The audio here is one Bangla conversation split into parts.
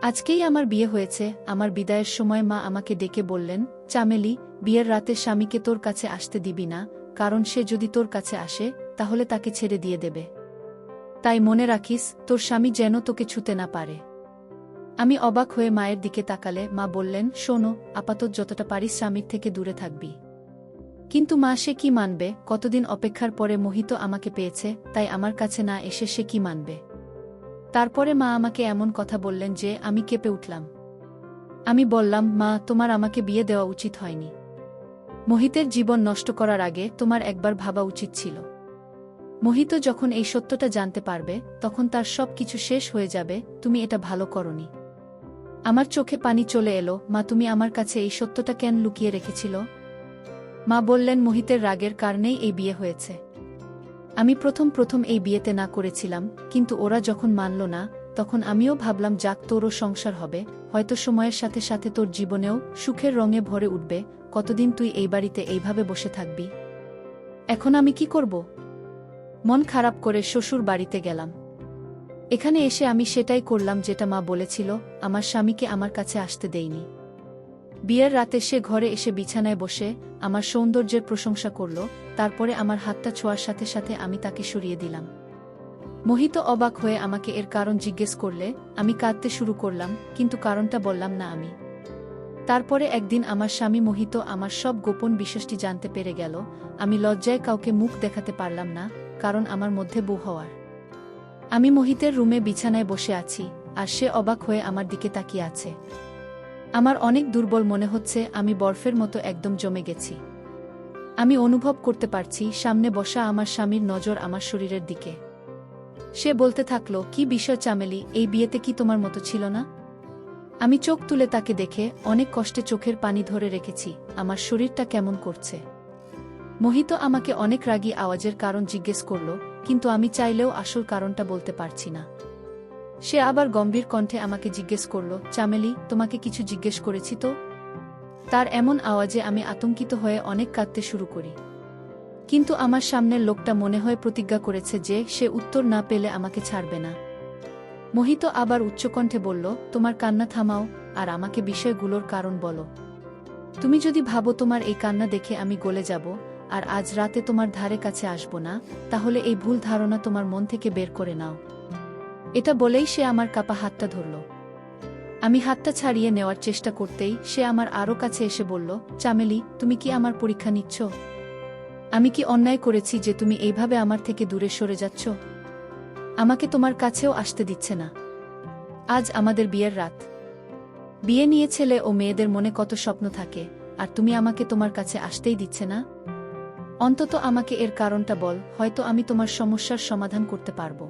আজকেই আমার বিয়ে হয়েছে। আমার বিদায়ের সময় মা আমাকে ডেকে বললেন, চামেলি, বিয়ের রাতে স্বামীকে তোর কাছে আসতে দিবি না, কারণ সে যদি তোর কাছে আসে তাহলে তাকে ছেড়ে দিয়ে দেবে। তাই মনে রাখিস, তোর স্বামী যেন তোকে ছুতে না পারে। আমি অবাক হয়ে মায়ের দিকে তাকালে মা বললেন, শোনো, আপাতত যতটা পারিস স্বামীর থেকে দূরে থাকবি। কিন্তু মা, সে কি মানবে? কতদিন অপেক্ষার পরে মোহিত আমাকে পেয়েছে, তাই আমার কাছে না এসে সে কি মানবে? তারপরে মা আমাকে এমন কথা বললেন যে আমি কেঁপে উঠলাম। আমি বললাম, মা, তোমার আমাকে বিয়ে দেওয়া উচিত হয়নি। মোহিতের জীবন নষ্ট করার আগে তোমার একবার ভাবা উচিত ছিল। মোহিত যখন এই সত্যটা জানতে পারবে তখন তার সব কিছু শেষ হয়ে যাবে। তুমি এটা ভালো করনি। আমার চোখে পানি চলে এলো। মা, তুমি আমার কাছে এই সত্যটা কেন লুকিয়ে রেখেছিল? মা বললেন, মোহিতের রাগের কারণেই এই বিয়ে হয়েছে। আমি প্রথম এই বিয়েতে না করেছিলাম, কিন্তু ওরা যখন মানল না, তখন আমিও ভাবলাম যাক, তোরও সংসার হবে, হয়তো সময়ের সাথে সাথে তোর জীবনেও সুখের রঙে ভরে উঠবে। কতদিন তুই এই বাড়িতে এইভাবে বসে থাকবি? এখন আমি কি করব? মন খারাপ করে শ্বশুর বাড়িতে গেলাম। এখানে এসে আমি সেটাই করলাম যেটা মা বলেছিল, আমার স্বামীকে আমার কাছে আসতে দেইনি। বিয়ের রাতে সে ঘরে এসে বিছানায় বসে আমার সৌন্দর্যের প্রশংসা করল, তারপরে আমার হাতটা ছোঁয়ার সাথে সাথে আমি তাকে সরিয়ে দিলাম। মোহিত অবাক হয়ে আমাকে এর কারণ জিজ্ঞেস করলে আমি কাঁদতে শুরু করলাম, কিন্তু কারণটা বললাম না আমি। তারপরে একদিন আমার স্বামী মোহিত আমার সব গোপন বিষয়টি জানতে পেরে গেল। আমি লজ্জায় কাউকে মুখ দেখাতে পারলাম না, কারণ আমার মধ্যে বউ হওয়ার। আমি মোহিতের রুমে বিছানায় বসে আছি, আর সে অবাক হয়ে আমার দিকে তাকিয়ে আছে। আমার অনেক দুর্বল মনে হচ্ছে, আমি বরফের মতো একদম জমে গেছি। আমি অনুভব করতে পারছি সামনে বসা আমার স্বামীর নজর আমার শরীরের দিকে। সে বলতে থাকলো, কি বিষয় চামেলি, এই বিয়েতে কি তোমার মতো ছিল না? আমি চোখ তুলে তাকে দেখে অনেক কষ্টে চোখের পানি ধরে রেখেছি। আমার শরীরটা কেমন করছে। মোহিত আমাকে অনেক রাগী আওয়াজের কারণ জিজ্ঞেস করল, কিন্তু আমি চাইলেও আসল কারণটা বলতে পারছি না। সে আবার গম্ভীর কণ্ঠে আমাকে জিজ্ঞেস করল, চামেলি, তোমাকে কিছু জিজ্ঞেস করেছি তো? তার এমন আওয়াজে আমি আতঙ্কিত হয়ে অনেক কাঁদতে শুরু করি। কিন্তু আমার সামনের লোকটা মনে হয় প্রতিজ্ঞা করেছে যে সে উত্তর না পেলে আমাকে ছাড়বে না। মোহিত আবার উচ্চকণ্ঠে বলল, তোমার কান্না থামাও, আর আমাকে বিষয়গুলোর কারণ বলো। তুমি যদি ভাবো তোমার এই কান্না দেখে আমি গলে যাব আর আজ রাতে তোমার ধারে কাছে আসব না, তাহলে এই ভুল ধারণা তোমার মন থেকে বের করে নাও। এটা বলেই সে আমার কাপা হাতটা ধরল। আমি হাতটা ছাড়িয়ে নেওয়ার চেষ্টা করতেই সে আমার আরও কাছে এসে বলল, চামেলি, তুমি কি আমার পরীক্ষা নিচ্ছ? আমি কি অন্যায় করেছি যে তুমি এইভাবে আমার থেকে দূরে সরে যাচ্ছ? আমাকে তোমার কাছেও আসতে দিচ্ছে না। আজ আমাদের বিয়ের রাত। বিয়ে নিয়ে ছেলে ও মেয়েদের মনে কত স্বপ্ন থাকে, আর তুমি আমাকে তোমার কাছে আসতেই দিচ্ছে না? অন্তত আমাকে এর কারণটা বল, হয়তো আমি তোমার সমস্যার সমাধান করতে পারব।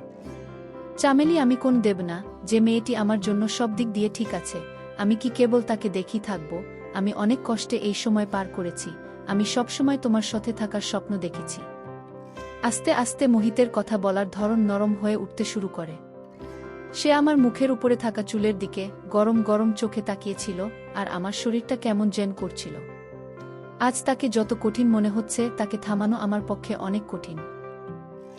চামেলি, আমি কোন দেব না যে মেয়েটি আমার জন্য সব দিক দিয়ে ঠিক আছে। আমি কি কেবল তাকে দেখি থাকব? আমি অনেক কষ্টে এই সময় পার করেছি। আমি সবসময় তোমার সাথে থাকার স্বপ্ন দেখেছি। আস্তে আস্তে মোহিতের কথা বলার ধরন নরম হয়ে উঠতে শুরু করে। সে আমার মুখের উপরে থাকা চুলের দিকে গরম গরম চোখে তাকিয়েছিল, আর আমার শরীরটা কেমন যেন করছিল। আজ তাকে যত কঠিন মনে হচ্ছে, তাকে থামানো আমার পক্ষে অনেক কঠিন।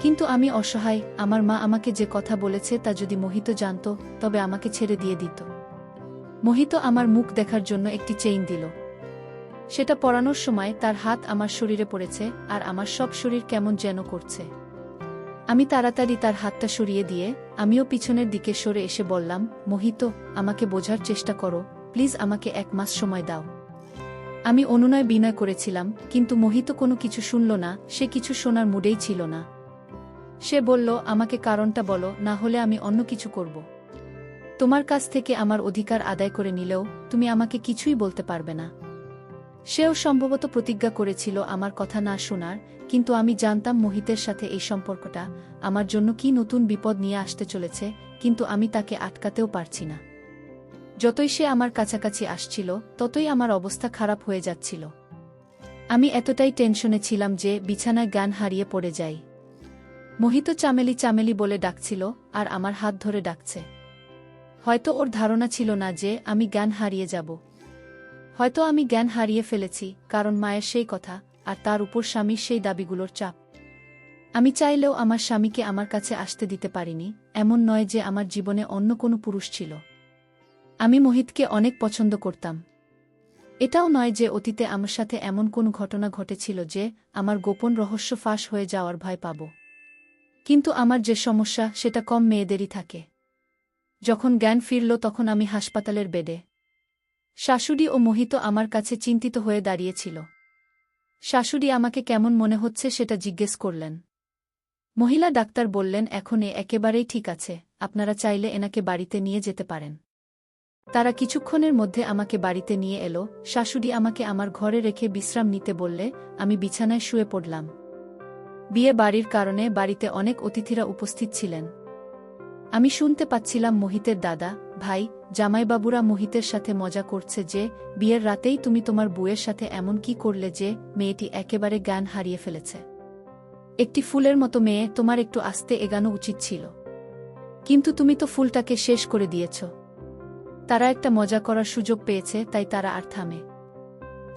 কিন্তু আমি অসহায়। আমার মা আমাকে যে কথা বলেছে তা যদি মোহিত জানত, তবে আমাকে ছেড়ে দিয়ে দিত। মোহিত আমার মুখ দেখার জন্য একটি চেইন দিল। সেটা পরানোর সময় তার হাত আমার শরীরে পড়েছে, আর আমার সব শরীর কেমন যেন করছে। আমি তাড়াতাড়ি তার হাতটা সরিয়ে দিয়ে আমিও পিছনের দিকে সরে এসে বললাম, মোহিত, আমাকে বোঝার চেষ্টা করো, প্লিজ, আমাকে 1 মাস সময় দাও। আমি অনুনয় বিনয় করেছিলাম, কিন্তু মোহিত কোনো কিছু শুনল না। সে কিছু শোনার মুডেই ছিল না। সে বলল, আমাকে কারণটা বলো, না হলে আমি অন্য কিছু করব। তোমার কাছ থেকে আমার অধিকার আদায় করে নিলেও তুমি আমাকে কিছুই বলতে পারবে না। সেও সম্ভবত প্রতিজ্ঞা করেছিল আমার কথা না শোনার, কিন্তু আমি জানতাম মোহিতের সাথে এই সম্পর্কটা আমার জন্য কি নতুন বিপদ নিয়ে আসতে চলেছে, কিন্তু আমি তাকে আটকাতেও পারছি না। যতই সে আমার কাছাকাছি আসছিল, ততই আমার অবস্থা খারাপ হয়ে যাচ্ছিল। আমি এতটাই টেনশনে ছিলাম যে বিছানায় জ্ঞান হারিয়ে পড়ে যাই। মোহিত চামেলি চামেলি বলে ডাকছিল, আর আমার হাত ধরে ডাকছে। হয়তো ওর ধারণা ছিল না যে আমি জ্ঞান হারিয়ে যাব। হয়তো আমি জ্ঞান হারিয়ে ফেলেছি, কারণ মায়ের সেই কথা, আর তার উপর স্বামীর সেই দাবিগুলোর চাপ। আমি চাইলেও আমার স্বামীকে আমার কাছে আসতে দিতে পারিনি। এমন নয় যে আমার জীবনে অন্য কোনো পুরুষ ছিল। আমি মোহিতকে অনেক পছন্দ করতাম। এটাও নয় যে অতীতে আমার সাথে এমন কোনো ঘটনা ঘটেছিল যে আমার গোপন রহস্য ফাঁস হয়ে যাওয়ার ভয় পাব। কিন্তু আমার যে সমস্যা সেটা কম মেয়েদেরই থাকে। যখন জ্ঞান ফিরল তখন আমি হাসপাতালের বেডে। শাশুড়ি ও মোহিত আমার কাছে চিন্তিত হয়ে দাঁড়িয়েছিল। শাশুড়ি আমাকে কেমন মনে হচ্ছে সেটা জিজ্ঞেস করলেন। মহিলা ডাক্তার বললেন, এখন একেবারেই ঠিক আছে, আপনারা চাইলে এনাকে বাড়িতে নিয়ে যেতে পারেন। তারা কিছুক্ষণের মধ্যে আমাকে বাড়িতে নিয়ে এলো। শাশুড়ি আমাকে আমার ঘরে রেখে বিশ্রাম নিতে বললে আমি বিছানায় শুয়ে পড়লাম। বিয়ে বাড়ির কারণে বাড়িতে অনেক অতিথিরা উপস্থিত ছিলেন। আমি শুনতে পাচ্ছিলাম মোহিতের দাদা, ভাই, জামাইবাবুরা মোহিতের সাথে মজা করছে যে বিয়ের রাতেই তুমি তোমার বউয়ের সাথে এমন কি করলে যে মেয়েটি একেবারে জ্ঞান হারিয়ে ফেলেছে। একটি ফুলের মতো মেয়ে, তোমার একটু আস্তে এগানো উচিত ছিল। কিন্তু তুমি তো ফুলটাকে শেষ করে দিয়েছ। তারা একটা মজা করার সুযোগ পেয়েছে, তাই তারা আর থামে।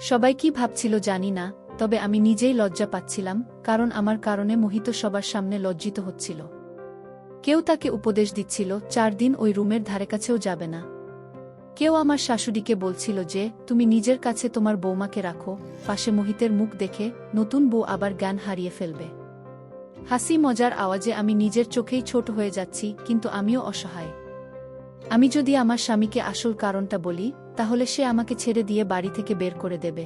সবাই কি ভাবছিল জানি না, তবে আমি নিজেই লজ্জা পাচ্ছিলাম, কারণ আমার কারণে মোহিত সবার সামনে লজ্জিত হচ্ছিল। কেউ তাকে উপদেশ দিচ্ছিল 4 দিন ওই রুমের ধারেকাছেও যাবে না। কেউ আমার শাশুড়িকে বলছিল যে তুমি নিজের কাছে তোমার বৌমাকে রাখো, পাশে মোহিতের মুখ দেখে নতুন বউ আবার জ্ঞান হারিয়ে ফেলবে। হাসি মজার আওয়াজে আমি নিজের চোখেই ছোট হয়ে যাচ্ছি, কিন্তু আমিও অসহায়। আমি যদি আমার স্বামীকে আসল কারণটা বলি, তাহলে সে আমাকে ছেড়ে দিয়ে বাড়ি থেকে বের করে দেবে।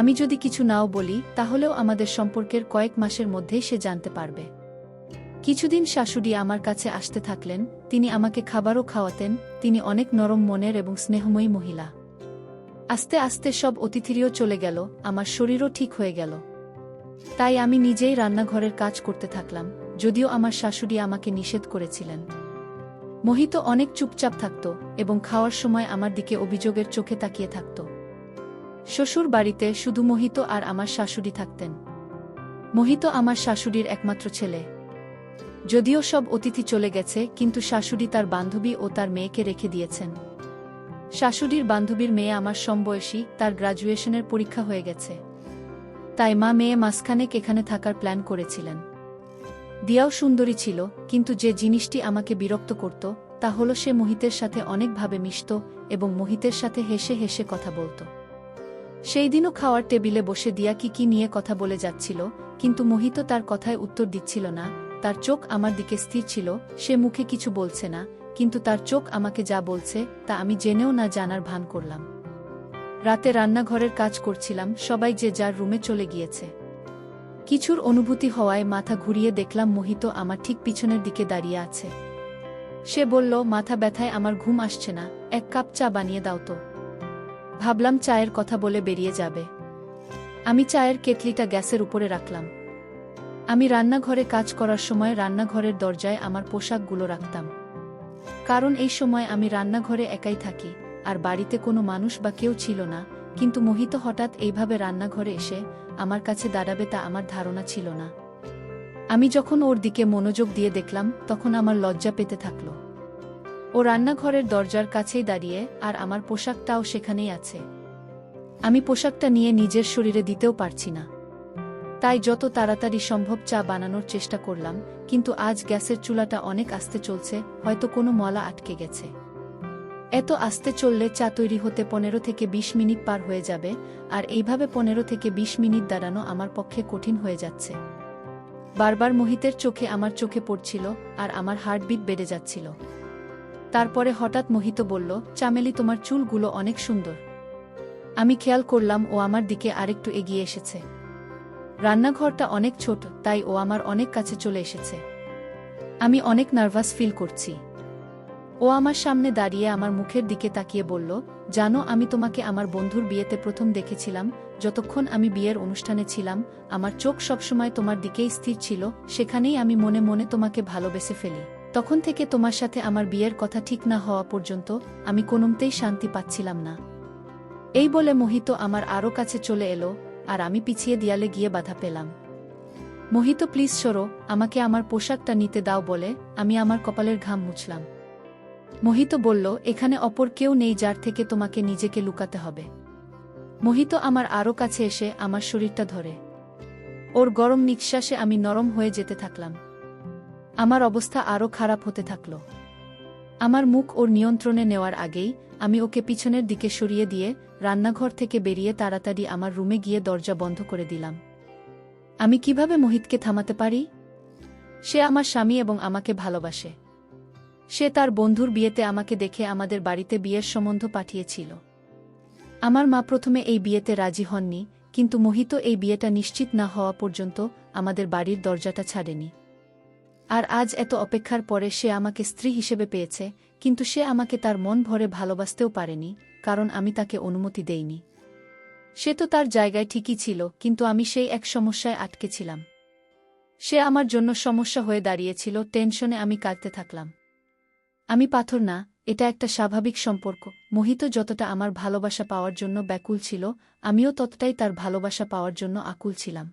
আমি যদি কিছু নাও বলি, তাহলেও আমাদের সম্পর্কের কয়েক মাসের মধ্যেই সে জানতে পারবে। কিছুদিন শাশুড়ি আমার কাছে আসতে থাকলেন। তিনি আমাকে খাবারও খাওয়াতেন। তিনি অনেক নরম মনের এবং স্নেহময়ী মহিলা। আস্তে আস্তে সব অতিথিরিও চলে গেল, আমার শরীরও ঠিক হয়ে গেল। তাই আমি নিজেই রান্নাঘরের কাজ করতে থাকলাম, যদিও আমার শাশুড়ি আমাকে নিষেধ করেছিলেন। মোহিত অনেক চুপচাপ থাকত এবং খাওয়ার সময় আমার দিকে অভিযোগের চোখে তাকিয়ে থাকত। শ্বশুর বাড়িতে শুধু মোহিত আর আমার শাশুড়ি থাকতেন। মোহিত আমার শাশুড়ির একমাত্র ছেলে। যদিও সব অতিথি চলে গেছে, কিন্তু শাশুড়ি তার বান্ধবী ও তার মেয়েকে রেখে দিয়েছেন। শাশুড়ির বান্ধবীর মেয়ে আমার সমবয়সী, তার গ্র্যাজুয়েশনের পরীক্ষা হয়ে গেছে। তাই মা মেয়ে মাসখানেক এখানে থাকার প্ল্যান করেছিলেন। দিয়াও সুন্দরী ছিল, কিন্তু যে জিনিসটি আমাকে বিরক্ত করত তা হলো সে মোহিতের সাথে অনেকভাবে মিশত এবং মোহিতের সাথে হেসে হেসে কথা বলত। সেই দিনও খাওয়ার টেবিলে বসে দিয়া কি নিয়ে কথা বলে যাচ্ছিল, কিন্তু মোহিত তার কথায় উত্তর দিচ্ছিল না। তার চোখ আমার দিকে স্থির ছিল। সে মুখে কিছু বলছে না, কিন্তু তার চোখ আমাকে যা বলছে তা আমি জেনেও না জানার ভান করলাম। রাতে রান্নাঘরের কাজ করছিলাম, সবাই যে যার রুমে চলে গিয়েছে। কিছুর অনুভূতি হওয়ায় মাথা ঘুরিয়ে দেখলাম মোহিত আমার ঠিক পিছনের দিকে দাঁড়িয়ে আছে। সে বলল, মাথা ব্যথায় আমার ঘুম আসছে না, 1 কাপ চা বানিয়ে দাও তো। ভাবলাম চায়ের কথা বলে বেরিয়ে যাবে। আমি চায়ের কেটলিটা গ্যাসের উপরে রাখলাম। আমি রান্নাঘরে কাজ করার সময় রান্নাঘরের দরজায় আমার পোশাকগুলো রাখতাম, কারণ এই সময় আমি রান্নাঘরে একাই থাকি আর বাড়িতে কোনো মানুষ বা কেউ ছিল না। কিন্তু মোহিত হঠাৎ এইভাবে রান্নাঘরে এসে আমার কাছে দাঁড়াবে তা আমার ধারণা ছিল না। আমি যখন ওর দিকে মনোযোগ দিয়ে দেখলাম, তখন আমার লজ্জা পেতে থাকল। ও রান্নাঘরের দরজার কাছেই দাঁড়িয়ে, আর আমার পোশাকটাও সেখানেই আছে। আমি পোশাকটা নিয়ে নিজের শরীরে দিতেও পারছি না। তাই যত তাড়াতাড়ি সম্ভব চা বানানোর চেষ্টা করলাম, কিন্তু আজ গ্যাসের চুলাটা অনেক আস্তে চলছে, হয়তো কোনো মলা আটকে গেছে। এত আস্তে চললে চা তৈরি হতে 15 থেকে 20 মিনিট পার হয়ে যাবে, আর এইভাবে 15 থেকে 20 মিনিট দাঁড়ানো আমার পক্ষে কঠিন হয়ে যাচ্ছে। বারবার মোহিতের চোখে আমার চোখে পড়ছিল, আর আমার হার্টবিট বেড়ে যাচ্ছিল। তারপরে হঠাৎ মোহিত বলল, চামেলি, তোমার চুলগুলো অনেক সুন্দর। আমি খেয়াল করলাম ও আমার দিকে আরেকটু এগিয়ে এসেছে। রান্নাঘরটা অনেক ছোট, তাই ও আমার অনেক কাছে চলে এসেছে। আমি অনেক নার্ভাস ফিল করছি। ও আমার সামনে দাঁড়িয়ে আমার মুখের দিকে তাকিয়ে বলল, জানো, আমি তোমাকে আমার বন্ধুর বিয়েতে প্রথম দেখেছিলাম। যতক্ষণ আমি বিয়ের অনুষ্ঠানে ছিলাম, আমার চোখ সবসময় তোমার দিকেই স্থির ছিল। সেখানেই আমি মনে মনে তোমাকে ভালোবেসে ফেলি। তখন থেকে তোমার সাথে আমার বিয়ের কথা ঠিক না হওয়া পর্যন্ত আমি কোনোমতেই শান্তি পাচ্ছিলাম না। এই বলে মোহিত আমার আরও কাছে চলে এলো, আর আমি পিছিয়ে দেয়ালে গিয়ে বাধা পেলাম। মোহিত, প্লিজ সরো, আমাকে আমার পোশাকটা নিতে দাও বলে আমি আমার কপালের ঘাম মুছলাম। মোহিত বলল, এখানে অপর কেউ নেই যার থেকে তোমাকে নিজেকে লুকাতে হবে। মোহিত আমার আরও কাছে এসে আমার শরীরটা ধরে। ওর গরম নিঃশ্বাসে আমি নরম হয়ে যেতে থাকলাম। আমার অবস্থা আরও খারাপ হতে থাকল। আমার মুখ ওর নিয়ন্ত্রণে নেওয়ার আগেই আমি ওকে পিছনের দিকে সরিয়ে দিয়ে রান্নাঘর থেকে বেরিয়ে তাড়াতাড়ি আমার রুমে গিয়ে দরজা বন্ধ করে দিলাম। আমি কিভাবে মোহিতকে থামাতে পারি? সে আমার স্বামী এবং আমাকে ভালোবাসে। সে তার বন্ধুর বিয়েতে আমাকে দেখে আমাদের বাড়িতে বিয়ের সম্বন্ধ পাঠিয়েছিল। আমার মা প্রথমে এই বিয়েতে রাজি হননি, কিন্তু মোহিত এই বিয়েটা নিশ্চিত না হওয়া পর্যন্ত আমাদের বাড়ির দরজাটা ছাড়েনি। আর আজ এত অপেক্ষার পরে সে আমাকে স্ত্রী হিসেবে পেয়েছে, কিন্তু সে আমাকে তার মন ভরে ভালোবাসতেও পারেনি, কারণ আমি তাকে অনুমতি দেইনি। সে তো তার জায়গায় ঠিকই ছিল, কিন্তু আমি সেই এক সমস্যায় আটকে ছিলাম। সে আমার জন্য সমস্যা হয়ে দাঁড়িয়েছিল। টেনশনে আমি কাঁদতে থাকলাম। আমি পাথর না, এটা একটা স্বাভাবিক সম্পর্ক। মোহিত যতটা আমার ভালোবাসা পাওয়ার জন্য ব্যাকুল ছিল, আমিও ততটাই তার ভালোবাসা পাওয়ার জন্য আকুল ছিলাম।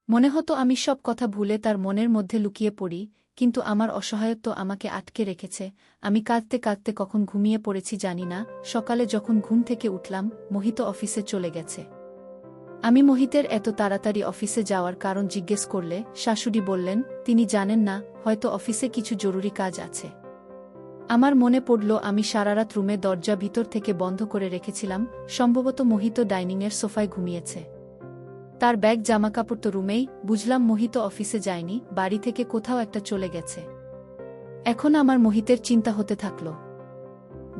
মনে হতো আমি সব কথা ভুলে তার মনের মধ্যে লুকিয়ে পড়ি, কিন্তু আমার অসহায়ত্ব আমাকে আটকে রেখেছে। আমি কাঁদতে কাঁদতে কখন ঘুমিয়ে পড়েছি জানি না। সকালে যখন ঘুম থেকে উঠলাম, মোহিত অফিসে চলে গেছে। আমি মোহিতের এত তাড়াতাড়ি অফিসে যাওয়ার কারণ জিজ্ঞেস করলে শাশুড়ি বললেন, তিনি জানেন না, হয়তো অফিসে কিছু জরুরি কাজ আছে। আমার মনে পড়ল আমি সারারাত রুমে দরজা ভিতর থেকে বন্ধ করে রেখেছিলাম। সম্ভবত মোহিত ডাইনিংয়ের সোফায় ঘুমিয়েছে। তার ব্যাগ জামাকাপড় তো রুমেই। বুঝলাম মোহিত অফিসে যায়নি, বাড়ি থেকে কোথাও একটা চলে গেছে। এখন আমার মোহিতের চিন্তা হতে থাকল।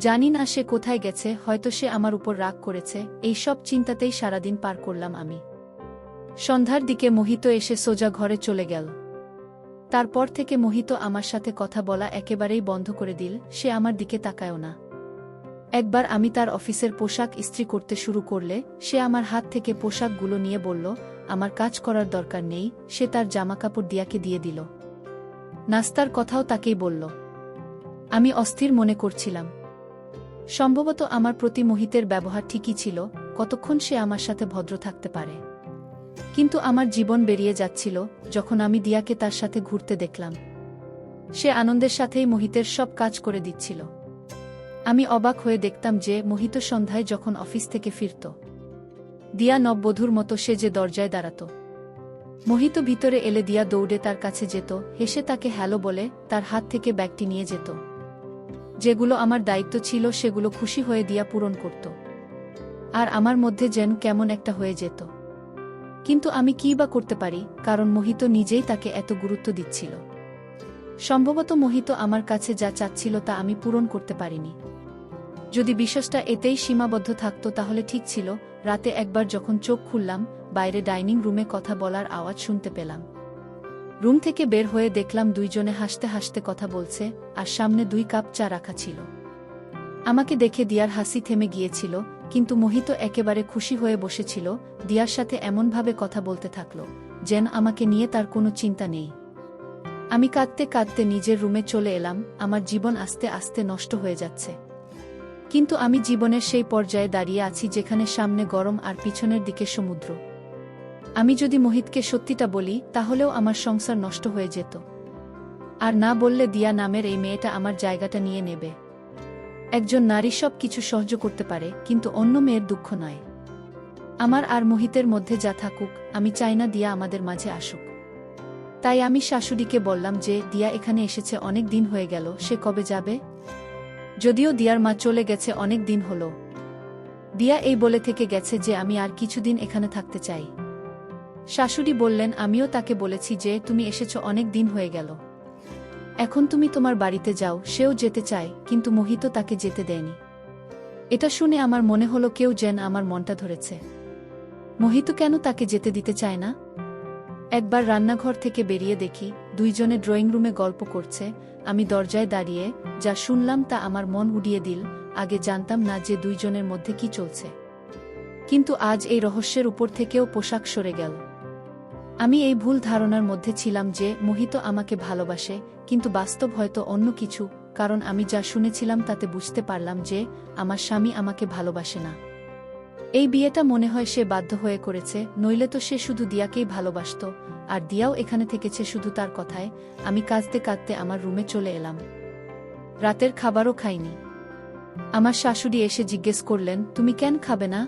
জানি না সে কোথায় গেছে, হয়তো সে আমার উপর রাগ করেছে। এই সব চিন্তাতেই সারাদিন পার করলাম আমি। সন্ধ্যার দিকে মোহিত এসে সোজা ঘরে চলে গেল। তারপর থেকে মোহিত আমার সাথে কথা বলা একেবারেই বন্ধ করে দিল। সে আমার দিকে তাকায়ও না। একবার আমি তার অফিসের পোশাক ইস্ত্রি করতে শুরু করলে সে আমার হাত থেকে পোশাকগুলো নিয়ে বলল, আমার কাজ করার দরকার নেই। সে তার জামাকাপড় দিয়াকে দিয়ে দিল। নাস্তার কথাও তাকেই বলল। আমি অস্থির মনে করছিলাম। সম্ভবত আমার প্রতি মোহিতের ব্যবহার ঠিকই ছিল, কতক্ষণ সে আমার সাথে ভদ্র থাকতে পারে। কিন্তু আমার জীবন বেরিয়ে যাচ্ছিল যখন আমি দিয়াকে তার সাথে ঘুরতে দেখলাম। সে আনন্দের সাথেই মোহিতের সব কাজ করে দিচ্ছিল। আমি অবাক হয়ে দেখতাম যে মোহিত সন্ধ্যায় যখন অফিস থেকে ফিরত, দিয়া নববধূর মতো সে যে দরজায় দাঁড়াত। মোহিত ভিতরে এলে দিয়া দৌড়ে তার কাছে যেত, হেসে তাকে হ্যালো বলে তার হাত থেকে ব্যাগটি নিয়ে যেত। যেগুলো আমার দায়িত্ব ছিল সেগুলো খুশি হয়ে দিয়া পূরণ করত। আর আমার মধ্যে যেন কেমন একটা হয়ে যেত। কিন্তু আমি কী বা করতে পারি, কারণ মোহিত নিজেই তাকে এত গুরুত্ব দিচ্ছিল। সম্ভবত মোহিত আমার কাছে যা চাচ্ছিল তা আমি পূরণ করতে পারিনি। যদি বিশ্বাসটা এতেই সীমাবদ্ধ থাকত তাহলে ঠিক ছিল। রাতে একবার যখন চোখ খুললাম, বাইরে ডাইনিং রুমে কথা বলার আওয়াজ শুনতে পেলাম। রুম থেকে বের হয়ে দেখলাম দুইজনে হাসতে হাসতে কথা বলছে, আর সামনে 2 কাপ চা রাখা ছিল। আমাকে দেখে দিয়ার হাসি থেমে গিয়েছিল, কিন্তু মোহিত একেবারে খুশি হয়ে বসেছিল। দিয়ার সাথে এমনভাবে কথা বলতে থাকল যেন আমাকে নিয়ে তার কোনো চিন্তা নেই। আমি কাঁদতে কাঁদতে নিজের রুমে চলে এলাম। আমার জীবন আস্তে আস্তে নষ্ট হয়ে যাচ্ছে। কিন্তু আমি জীবনের সেই পর্যায়ে দাঁড়িয়ে আছি যেখানে সামনে গরম আর পিছনের দিকে সমুদ্র। আমি যদি মোহিতকে সত্যিটা বলি তাহলেও আমার সংসার নষ্ট হয়ে যেত। আর না বললে দিয়া নামের এই মেয়েটা আমার জায়গাটা নিয়ে নেবে। একজন নারী সব কিছু সহ্য করতে পারে, কিন্তু অন্য মেয়ের দুঃখ নয়। আমার আর মোহিতের মধ্যে যা থাকুক, আমি চাই না দিয়া আমাদের মাঝে আসুক। তাই আমি শাশুড়িকে বললাম যে দিয়া এখানে এসেছে অনেক দিন হয়ে গেল, সে কবে যাবে? যদিও দিয়ার মা চলে গেছে অনেক দিন হলো, দিয়া এই বলে থেকে গেছে যে আমি আর কিছুদিন এখানে থাকতে চাই। শাশুড়ি বললেন, আমিও তাকে বলেছি যে তুমি এসেছ অনেক দিন হয়ে গেল, এখন তুমি তোমার বাড়িতে যাও। সেও যেতে চায়, কিন্তু মোহিত তাকে যেতে দেয়নি। এটা শুনে আমার মনে হলো কেউ যেন আমার মনটা ধরেছে। মোহিত কেন তাকে যেতে দিতে চায় না? একবার রান্নাঘর থেকে বেরিয়ে দেখি দুইজনে ড্রয়িং রুমে গল্প করছে। আমি দরজায় দাঁড়িয়ে যা শুনলাম তা আমার মন উড়িয়ে দিল। আগে জানতাম না যে দুইজনের মধ্যে কি চলছে, কিন্তু আজ এই রহস্যের উপর থেকেও পোশাক সরে গেল। আমি এই ভুল ধারণার মধ্যে ছিলাম যে মোহিত আমাকে ভালোবাসে, কিন্তু বাস্তব হয়তো অন্য কিছু। কারণ আমি যা শুনেছিলাম তাতে বুঝতে পারলাম যে আমার স্বামী আমাকে ভালোবাসে না। এই বিয়েটা মনে হয় সে বাধ্য হয়ে করেছে, নইলে তো সে শুধু দিয়াকেই ভালোবাসত। আর দিয়াও এখানে থেকেছে শুধু তার কথায়। আমি কাঁদতে কাঁদতে আমার রুমে চলে এলাম। রাতের খাবারও খাইনি। আমার শাশুড়ি এসে জিজ্ঞেস করলেন, তুমি কেন খাবে না?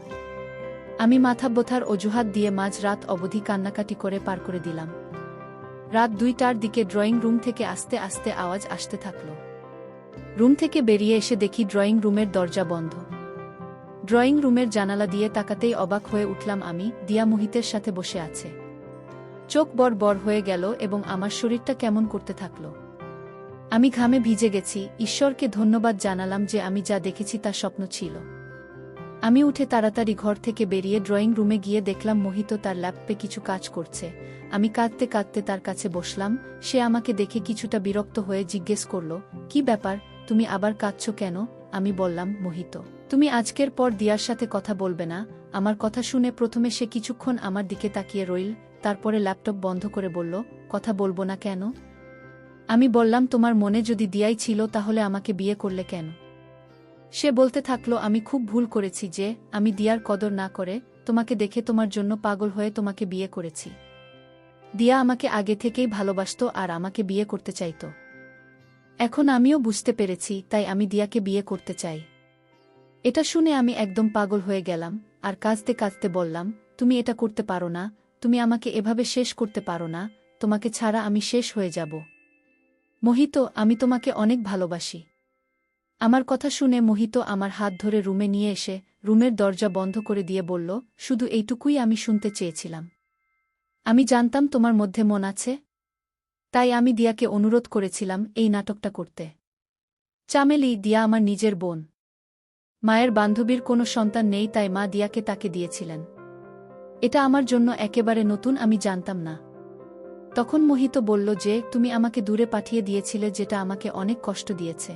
আমি মাথা ব্যথার অজুহাত দিয়ে মাঝ রাত অবধি কান্নাকাটি করে পার করে দিলাম। রাত 2টার দিকে ড্রয়িং রুম থেকে আস্তে আস্তে আওয়াজ আসতে থাকল। রুম থেকে বেরিয়ে এসে দেখি ড্রয়িং রুমের দরজা বন্ধ। ড্রয়িং রুমের জানালা দিয়ে তাকাতেই অবাক হয়ে উঠলাম আমি, দিয়া মোহিতের সাথে বসে আছে। চোখ বড় বড় হয়ে গেল এবং আমার শরীরটা কেমন করতে থাকল। আমি ঘামে ভিজে গেছি, ঈশ্বরকে ধন্যবাদ জানালাম যে আমি যা দেখেছি তা স্বপ্ন ছিল। আমি উঠে তাড়াতাড়ি ঘর থেকে বেরিয়ে ড্রয়িং রুমে গিয়ে দেখলাম মোহিত তার ল্যাপটপে কিছু কাজ করছে। আমি কাঁদতে কাঁদতে তার কাছে বসলাম। সে আমাকে দেখে কিছুটা বিরক্ত হয়ে জিজ্ঞেস করল, কি ব্যাপার, তুমি আবার কাঁদছ কেন? আমি বললাম, মোহিত, তুমি আজকের পর দিয়ার সাথে কথা বলবে না। আমার কথা শুনে প্রথমে সে কিছুক্ষণ আমার দিকে তাকিয়ে রইল, তারপরে ল্যাপটপ বন্ধ করে বলল, কথা বলবো না কেন? আমি বললাম, তোমার মনে যদি দিয়াই ছিল তাহলে আমাকে বিয়ে করলে কেন? সে বলতে থাকলো, আমি খুব ভুল করেছি যে আমি দিয়ার কদর না করে তোমাকে দেখে তোমার জন্য পাগল হয়ে তোমাকে বিয়ে করেছি। দিয়া আমাকে আগে থেকেই ভালোবাসতো আর আমাকে বিয়ে করতে চাইত। এখন আমিও বুঝতে পেরেছি, তাই আমি দিয়াকে বিয়ে করতে চাই। এটা শুনে আমি একদম পাগল হয়ে গেলাম আর কাঁদতে কাঁদতে বললাম, তুমি এটা করতে পারো না, তুমি আমাকে এভাবে শেষ করতে পারো না, তোমাকে ছাড়া আমি শেষ হয়ে যাব। মোহিত, আমি তোমাকে অনেক ভালোবাসি। আমার কথা শুনে মোহিত আমার হাত ধরে রুমে নিয়ে এসে রুমের দরজা বন্ধ করে দিয়ে বলল, শুধু এইটুকুই আমি শুনতে চেয়েছিলাম। আমি জানতাম তোমার মধ্যে মন আছে, তাই আমি দিয়াকে অনুরোধ করেছিলাম এই নাটকটা করতে। চামেলি, দিয়া আমার নিজের বোন। মায়ের বান্ধবীর কোনো সন্তান নেই, তাই মা দিয়াকে তাকে দিয়েছিলেন। এটা আমার জন্য একেবারে নতুন, আমি জানতাম না। তখন মোহিত বলল যে তুমি আমাকে দূরে পাঠিয়ে দিয়েছিলে, যেটা আমাকে অনেক কষ্ট দিয়েছে।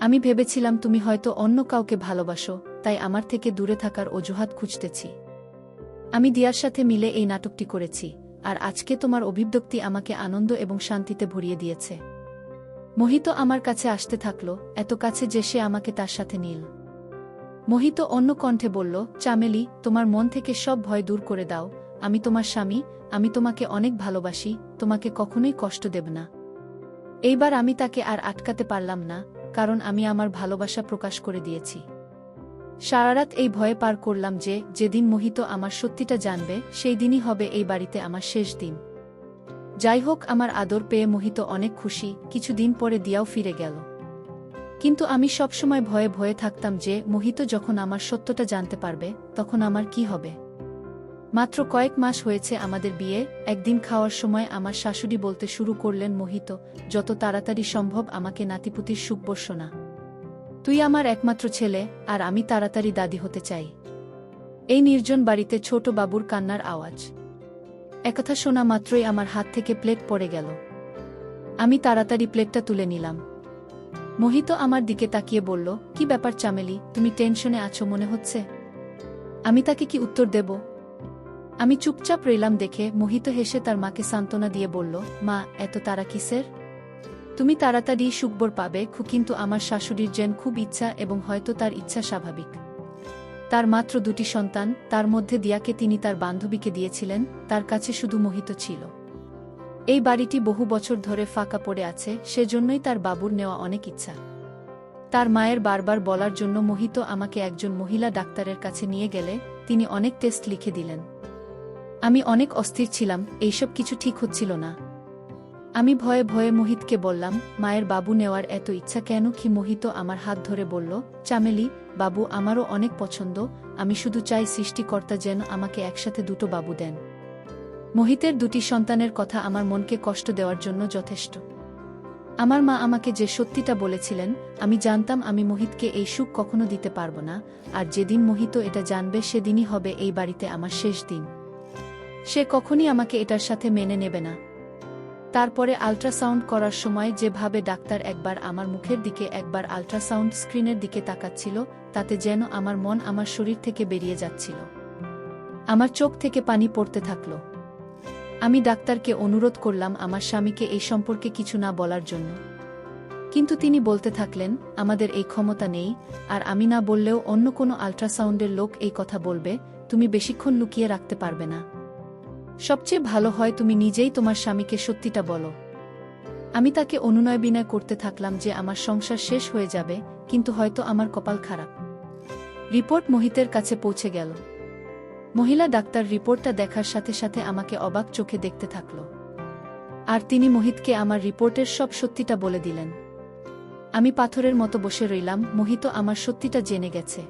আমি ভেবেছিলাম তুমি হয়তো অন্য কাউকে ভালোবাসো, তাই আমার থেকে দূরে থাকার অজুহাত খুঁজতেছি। আমি দিয়ার সাথে মিলে এই নাটকটি করেছি, আর আজকে তোমার অভিব্যক্তি আমাকে আনন্দ এবং শান্তিতে ভরিয়ে দিয়েছে। মোহিত আমার কাছে আসতে থাকল, এত কাছে যে সে আমাকে তার সাথে নিল। মোহিত অন্য কণ্ঠে বলল, চামেলি, তোমার মন থেকে সব ভয় দূর করে দাও। আমি তোমার স্বামী, আমি তোমাকে অনেক ভালোবাসি, তোমাকে কখনোই কষ্ট দেব না। এইবার আমি তাকে আর আটকাতে পারলাম না, কারণ আমি আমার ভালোবাসা প্রকাশ করে দিয়েছি। সারারাত এই ভয়ে পার করলাম যে যেদিন মোহিত আমার সত্যিটা জানবে সেই দিনই হবে এই বাড়িতে আমার শেষ দিন। যাই হোক, আমার আদর পেয়ে মোহিত অনেক খুশি। কিছুদিন পরে দিয়াও ফিরে গেল। কিন্তু আমি সবসময় ভয়ে ভয়ে থাকতাম যে মোহিত যখন আমার সত্যটা জানতে পারবে তখন আমার কি হবে। মাত্র কয়েক মাস হয়েছে আমাদের বিয়ে। একদিন খাওয়ার সময় আমার শাশুড়ি বলতে শুরু করলেন, মোহিত, যত তাড়াতাড়ি সম্ভব আমাকে নাতিপুতির সুখ বর্ষ না। তুই আমার একমাত্র ছেলে, আর আমি তাড়াতাড়ি দাদি হতে চাই। এই নির্জন বাড়িতে ছোট বাবুর কান্নার আওয়াজ। একথা শোনা মাত্রই আমার হাত থেকে প্লেট পড়ে গেল। আমি তাড়াতাড়ি প্লেটটা তুলে নিলাম। মোহিত আমার দিকে তাকিয়ে বলল, কি ব্যাপার চামেলি, তুমি টেনশনে আছো মনে হচ্ছে। আমি তাকে কি উত্তর দেব? আমি চুপচাপ রইলাম দেখে মোহিত হেসে তার মাকে সান্ত্বনা দিয়ে বলল, মা, এত তারা কিসের? তুমি তাড়াতাড়ি সুখবর পাবে। কিন্তু আমার শাশুড়ির যেন খুব ইচ্ছা, এবং হয়তো তার ইচ্ছা স্বাভাবিক। তার মাত্র 2টি সন্তান, তার মধ্যে দিয়াকে তিনি তার বান্ধবীকে দিয়েছিলেন, তার কাছে শুধু মোহিত ছিল। এই বাড়িটি বহু বছর ধরে ফাঁকা পড়ে আছে, সেজন্যই তার বাবুর নেওয়া অনেক ইচ্ছা। তার মায়ের বারবার বলার জন্য মোহিত আমাকে একজন মহিলা ডাক্তারের কাছে নিয়ে গেলে তিনি অনেক টেস্ট লিখে দিলেন। আমি অনেক অস্থির ছিলাম, এইসব কিছু ঠিক হচ্ছিল না। আমি ভয়ে ভয়ে মোহিতকে বললাম, মায়ের বাবু নেওয়ার এত ইচ্ছা কেন? কি? মোহিত আমার হাত ধরে বলল, চামেলি, বাবু আমারও অনেক পছন্দ। আমি শুধু চাই সৃষ্টিকর্তা যেন আমাকে একসাথে 2টো বাবু দেন। মোহিতের 2টি সন্তানের কথা আমার মনকে কষ্ট দেওয়ার জন্য যথেষ্ট। আমার মা আমাকে যে সত্যিটা বলেছিলেন, আমি জানতাম আমি মোহিতকে এই সুখ কখনো দিতে পারব না, আর যেদিন মোহিত এটা জানবে সেদিনই হবে এই বাড়িতে আমার শেষ দিন। সে কখনই আমাকে এটার সাথে মেনে নেবে না। তারপরে আল্ট্রাসাউন্ড করার সময় যেভাবে ডাক্তার একবার আমার মুখের দিকে একবার আল্ট্রাসাউন্ড স্ক্রিনের দিকে তাকাচ্ছিল, তাতে যেন আমার মন আমার শরীর থেকে বেরিয়ে যাচ্ছিল। আমার চোখ থেকে পানি পড়তে থাকল। আমি ডাক্তারকে অনুরোধ করলাম আমার স্বামীকে এই সম্পর্কে কিছু না বলার জন্য। কিন্তু তিনি বলতে থাকলেন, আমাদের এই ক্ষমতা নেই, আর আমি না বললেও অন্য কোনো আল্ট্রাসাউন্ডের লোক এই কথা বলবে। তুমি বেশিক্ষণ লুকিয়ে রাখতে পারবে না। সবচেয়ে ভালো হয় তুমি নিজেই তোমার স্বামীকে সত্যিটা বলো। আমি তাকে অনুনয় বিনয় করতে থাকলাম যে আমার সংসার শেষ হয়ে যাবে, কিন্তু হয়তো আমার কপাল খারাপ। রিপোর্ট মোহিতের কাছে পৌঁছে গেল। মহিলা ডাক্তার রিপোর্টটা দেখার সাথে সাথে আমাকে অবাক চোখে দেখতে থাকল। আর তিনি মোহিতকে আমার রিপোর্টের সব সত্যিটা বলে দিলেন। আমি পাথরের মতো বসে রইলাম। মোহিত আমার সত্যিটা জেনে গেছে।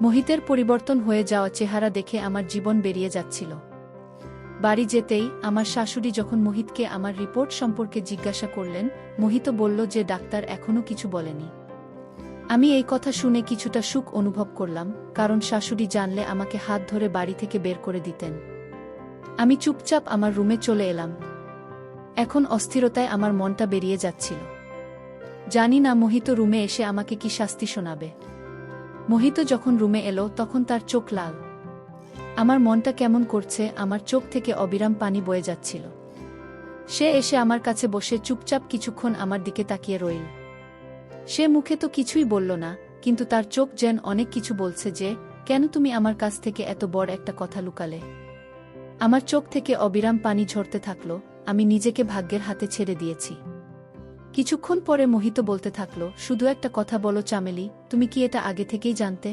মোহিতের পরিবর্তন হয়ে যাওয়া চেহারা দেখে আমার জীবন বেরিয়ে যাচ্ছিল। বাড়ি যেতেই আমার শাশুড়ি যখন মোহিতকে আমার রিপোর্ট সম্পর্কে জিজ্ঞাসা করলেন, মোহিত বলল যে ডাক্তার এখনও কিছু বলেনি। আমি এই কথা শুনে কিছুটা সুখ অনুভব করলাম, কারণ শাশুড়ি জানলে আমাকে হাত ধরে বাড়ি থেকে বের করে দিতেন। আমি চুপচাপ আমার রুমে চলে এলাম। এখন অস্থিরতায় আমার মনটা বেরিয়ে যাচ্ছিল। জানি না মোহিত রুমে এসে আমাকে কি শাস্তি শোনাবে। মোহিত যখন রুমে এলো তখন তার চোখ লাল। আমার মনটা কেমন করছে, আমার চোখ থেকে অবিরাম পানি বয়ে যাচ্ছিল। সে এসে আমার কাছে বসে চুপচাপ কিছুক্ষণ আমার দিকে তাকিয়ে রইল। সে মুখে তো কিছুই বলল না, কিন্তু তার চোখ যেন অনেক কিছু বলছে যে, কেন তুমি আমার কাছ থেকে এত বড় একটা কথা লুকালে। আমার চোখ থেকে অবিরাম পানি ঝরতে থাকল। আমি নিজেকে ভাগ্যের হাতে ছেড়ে দিয়েছি। কিছুক্ষণ পরে মোহিত বলতে থাকল, শুধু একটা কথা বলো চামেলি, তুমি কি এটা আগে থেকেই জানতে?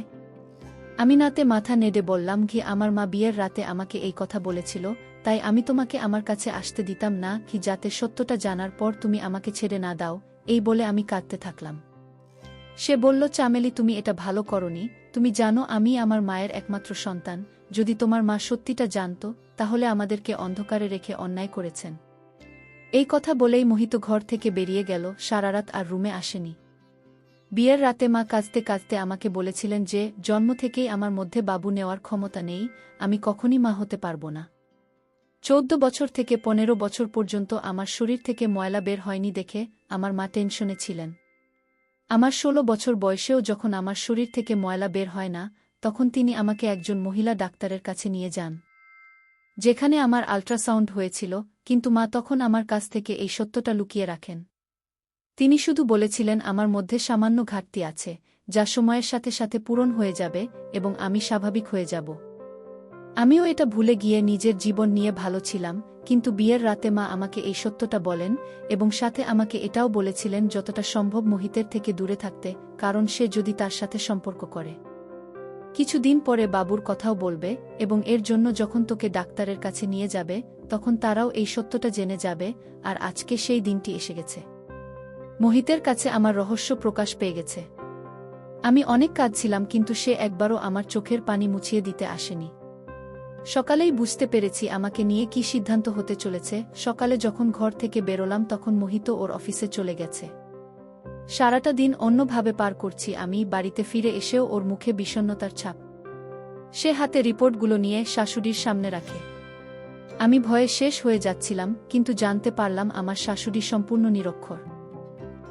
আমি নাতে মাথা নেড়ে বললাম, কি আমার মা বিয়ের রাতে আমাকে এই কথা বলেছিল, তাই আমি তোমাকে আমার কাছে আসতে দিতাম না, কি যাতে সত্যটা জানার পর তুমি আমাকে ছেড়ে না দাও। এই বলে আমি কাঁদতে থাকলাম। সে বলল, চামেলি তুমি এটা ভালো করনি। তুমি জানো আমি আমার মায়ের একমাত্র সন্তান। যদি তোমার মা সত্যিটা জানত, তাহলে আমাদেরকে অন্ধকারে রেখে অন্যায় করেছেন। এই কথা বলেই মোহিত ঘর থেকে বেরিয়ে গেল। সারারাত আর রুমে আসেনি। বিয়ের রাতে মা কাঁদতে কাঁদতে আমাকে বলেছিলেন যে জন্ম থেকেই আমার মধ্যে বাবু নেওয়ার ক্ষমতা নেই, আমি কখনই মা হতে পারব না। 14 বছর থেকে 15 বছর পর্যন্ত আমার শরীর থেকে ময়লা বের হয়নি দেখে আমার মা টেনশনে ছিলেন। আমার 16 বছর বয়সেও যখন আমার শরীর থেকে ময়লা বের হয় না, তখন তিনি আমাকে একজন মহিলা ডাক্তারের কাছে নিয়ে যান, যেখানে আমার আল্ট্রাসাউন্ড হয়েছিল, কিন্তু মা তখন আমার কাছ থেকে এই সত্যটা লুকিয়ে রাখেন। তিনি শুধু বলেছিলেন আমার মধ্যে সামান্য ঘাটতি আছে, যা সময়ের সাথে সাথে পূরণ হয়ে যাবে এবং আমি স্বাভাবিক হয়ে যাব। আমিও এটা ভুলে গিয়ে নিজের জীবন নিয়ে ভালো ছিলাম, কিন্তু বিয়ের রাতে মা আমাকে এই সত্যটা বলেন এবং সাথে আমাকে এটাও বলেছিলেন যতটা সম্ভব মোহিতের থেকে দূরে থাকতে, কারণ সে যদি তার সাথে সম্পর্ক করে, কিছুদিন পরে বাবুর কথাও বলবে এবং এর জন্য যখন তোকে ডাক্তারের কাছে নিয়ে যাবে, তখন তারাও এই সত্যটা জেনে যাবে। আর আজকে সেই দিনটি এসে গেছে। মোহিতের কাছে আমার রহস্য প্রকাশ পেয়ে গেছে। আমি অনেক কাঁদছিলাম, কিন্তু সে একবারও আমার চোখের পানি মুছিয়ে দিতে আসেনি। সকালেই বুঝতে পেরেছি আমাকে নিয়ে কি সিদ্ধান্ত হতে চলেছে। সকালে যখন ঘর থেকে বেরোলাম তখন মোহিত ওর অফিসে চলে গেছে। সারাটা দিন অন্যভাবে পার করছি আমি। বাড়িতে ফিরে এসেও ওর মুখে বিষণ্ণতার ছাপ। সে হাতে রিপোর্টগুলো নিয়ে শাশুড়ির সামনে রাখে। আমি ভয়ে শেষ হয়ে যাচ্ছিলাম, কিন্তু জানতে পারলাম আমার শাশুড়ি সম্পূর্ণ নিরক্ষর।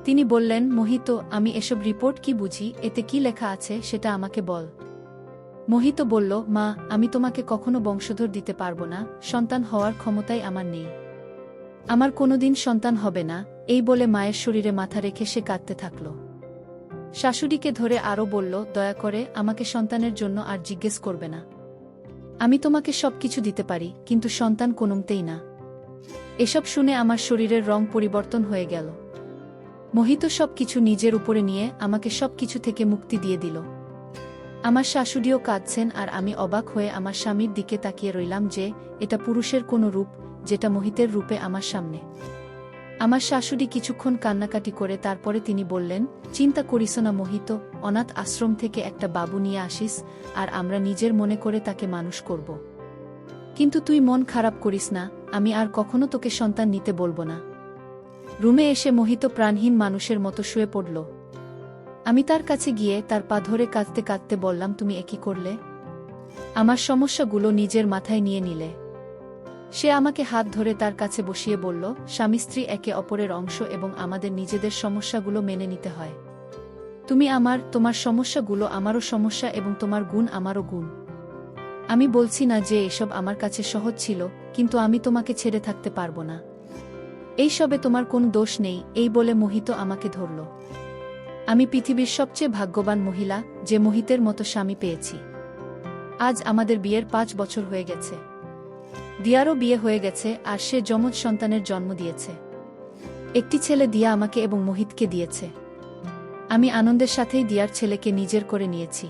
তিনি বললেন, মোহিত, আমি এসব রিপোর্ট কি বুঝি, এতে কি লেখা আছে সেটা আমাকে বল। মোহিত বলল, মা, আমি তোমাকে কখনো বংশধর দিতে পারবো না, সন্তান হওয়ার ক্ষমতাই আমার নেই। আমার কোনোদিন সন্তান হবে না। এই বলে মায়ের শরীরে মাথা রেখে সে কাঁদতে থাকল। শাশুড়িকে ধরে আরও বলল, দয়া করে আমাকে সন্তানের জন্য আর জিজ্ঞেস করবে না। আমি তোমাকে সবকিছু দিতে পারি, কিন্তু সন্তান কোনোমতেই না। এসব শুনে আমার শরীরের রং পরিবর্তন হয়ে গেল। মোহিত সবকিছু নিজের উপরে নিয়ে আমাকে সবকিছু থেকে মুক্তি দিয়ে দিল। আমার শাশুড়িও কাঁদছেন আর আমি অবাক হয়ে আমার স্বামীর দিকে তাকিয়ে রইলাম যে এটা পুরুষের কোনো রূপ, যেটা মোহিতের রূপে আমার সামনে। আমার শাশুড়ি কিছুক্ষণ কান্নাকাটি করে তারপরে তিনি বললেন, চিন্তা করিস না মোহিত, অনাথ আশ্রম থেকে একটা বাবু নিয়ে আসিস আর আমরা নিজের মনে করে তাকে মানুষ করব। কিন্তু তুই মন খারাপ করিস না, আমি আর কখনো তোকে সন্তান নিতে বলবো না। রুমে এসে মোহিত প্রাণহীন মানুষের মতো শুয়ে পড়ল। আমি তার কাছে গিয়ে তার পা ধরে কাঁদতে কাঁদতে বললাম, তুমি একই করলে? আমার সমস্যাগুলো নিজের মাথায় নিয়ে নিলে? সে আমাকে হাত ধরে তার কাছে বসিয়ে বলল, স্বামী স্ত্রী একে অপরের অংশ এবং আমাদের নিজেদের সমস্যাগুলো মেনে নিতে হয়। তুমি তোমার সমস্যাগুলো আমারও সমস্যা এবং তোমার গুণ আমারও গুণ। আমি বলছি না যে এসব আমার কাছে সহজ ছিল, কিন্তু আমি তোমাকে ছেড়ে থাকতে পারবো না। এই সবে তোমার কোনো দোষ নেই। এই বলে মোহিত আমাকে ধরল। আমি পৃথিবীর সবচেয়ে ভাগ্যবান মহিলা যে মোহিতের মতো স্বামী পেয়েছি। আজ আমাদের বিয়ের 5 বছর হয়ে গেছে। দিয়ারও বিয়ে হয়ে গেছে আর সে যমজ সন্তানের জন্ম দিয়েছে। একটি ছেলে দিয়া আমাকে এবং মোহিতকে দিয়েছে। আমি আনন্দের সাথেই দিয়ার ছেলেকে নিজের করে নিয়েছি।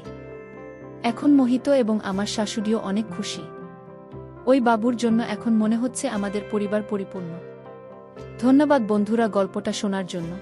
এখন মোহিত এবং আমার শাশুড়িও অনেক খুশি। ওই বাবুর জন্য এখন মনে হচ্ছে আমাদের পরিবার পরিপূর্ণ। ধন্যবাদ বন্ধুরা গল্পটা শোনার জন্য।